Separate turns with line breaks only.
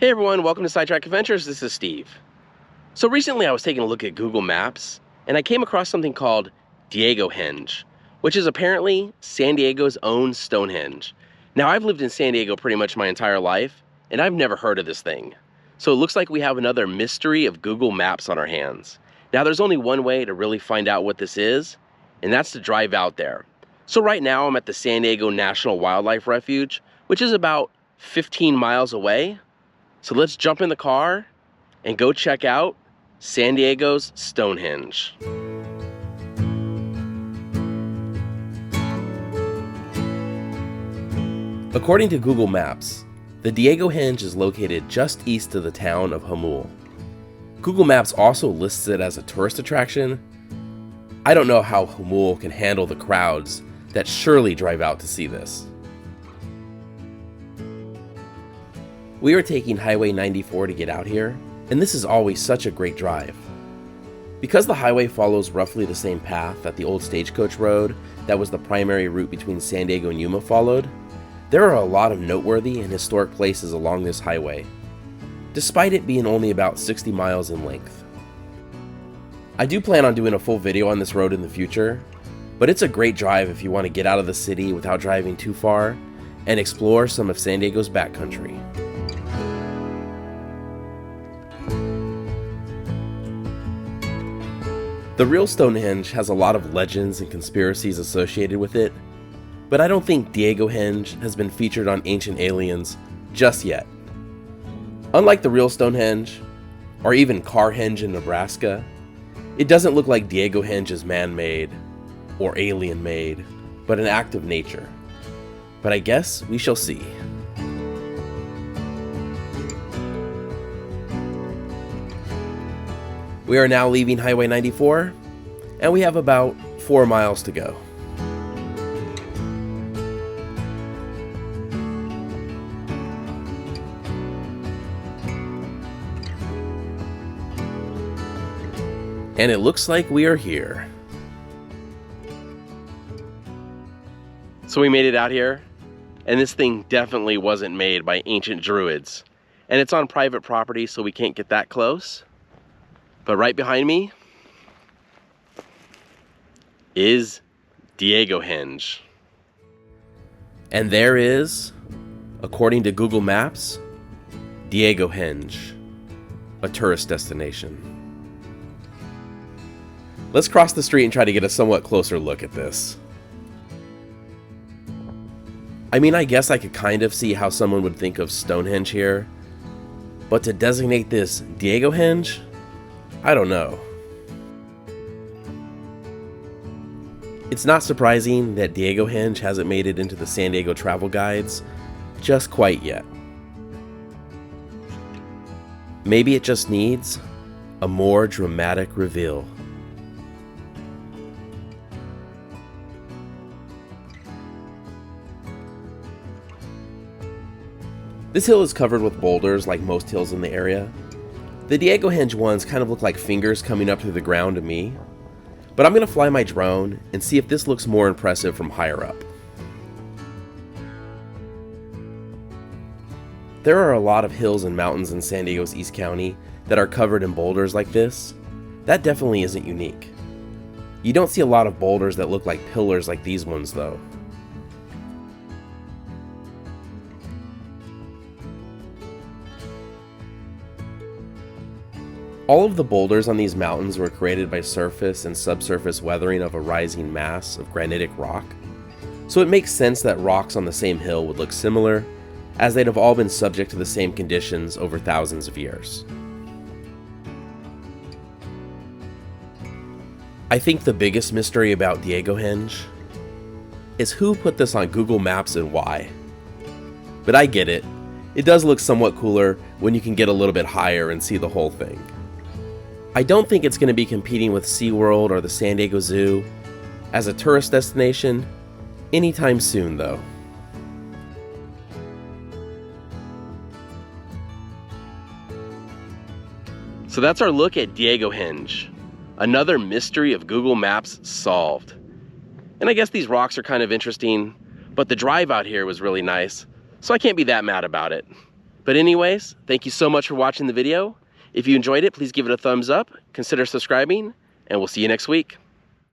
Hey everyone, welcome to Sidetrack Adventures. This is Steve. So recently I was taking a look at Google Maps and I came across something called Diego Henge, which is apparently San Diego's own Stonehenge. Now I've lived in San Diego pretty much my entire life and I've never heard of this thing. So it looks like we have another mystery of Google Maps on our hands. Now there's only one way to really find out what this is, and that's to drive out there. So right now I'm at the San Diego National Wildlife Refuge, which is about 15 miles away. So let's jump in the car and go check out San Diego's Stonehenge. According to Google Maps, the Diego Henge is located just east of the town of Jamul. Google Maps also lists it as a tourist attraction. I don't know how Jamul can handle the crowds that surely drive out to see this. We are taking Highway 94 to get out here, and this is always such a great drive. Because the highway follows roughly the same path that the old stagecoach road that was the primary route between San Diego and Yuma followed, there are a lot of noteworthy and historic places along this highway, despite it being only about 60 miles in length. I do plan on doing a full video on this road in the future, but it's a great drive if you want to get out of the city without driving too far and explore some of San Diego's backcountry. The real Stonehenge has a lot of legends and conspiracies associated with it, but I don't think Diego Henge has been featured on Ancient Aliens just yet. Unlike the real Stonehenge, or even Carhenge in Nebraska, it doesn't look like Diego Henge is man-made or alien-made, but an act of nature. But I guess we shall see. We are now leaving Highway 94, and we have about 4 miles to go. And it looks like we are here. So we made it out here, and this thing definitely wasn't made by ancient druids. And it's on private property, so we can't get that close. But right behind me is Diego Henge. And there is, according to Google Maps, Diego Henge, a tourist destination. Let's cross the street and try to get a somewhat closer look at this. I mean, I guess I could kind of see how someone would think of Stonehenge here, but to designate this Diego Henge, I don't know. It's not surprising that Diego Henge hasn't made it into the San Diego travel guides just quite yet. Maybe it just needs a more dramatic reveal. This hill is covered with boulders like most hills in the area. The Diego Henge ones kind of look like fingers coming up through the ground to me, but I'm going to fly my drone and see if this looks more impressive from higher up. There are a lot of hills and mountains in San Diego's East County that are covered in boulders like this. That definitely isn't unique. You don't see a lot of boulders that look like pillars like these ones though. All of the boulders on these mountains were created by surface and subsurface weathering of a rising mass of granitic rock, so it makes sense that rocks on the same hill would look similar, as they'd have all been subject to the same conditions over thousands of years. I think the biggest mystery about Diego Henge is who put this on Google Maps and why. But I get it. It does look somewhat cooler when you can get a little bit higher and see the whole thing. I don't think it's going to be competing with SeaWorld or the San Diego Zoo as a tourist destination anytime soon, though. So that's our look at Diego Henge, another mystery of Google Maps solved. And I guess these rocks are kind of interesting, but the drive out here was really nice, so I can't be that mad about it. But anyways, thank you so much for watching the video. If you enjoyed it, please give it a thumbs up, consider subscribing, and we'll see you next week.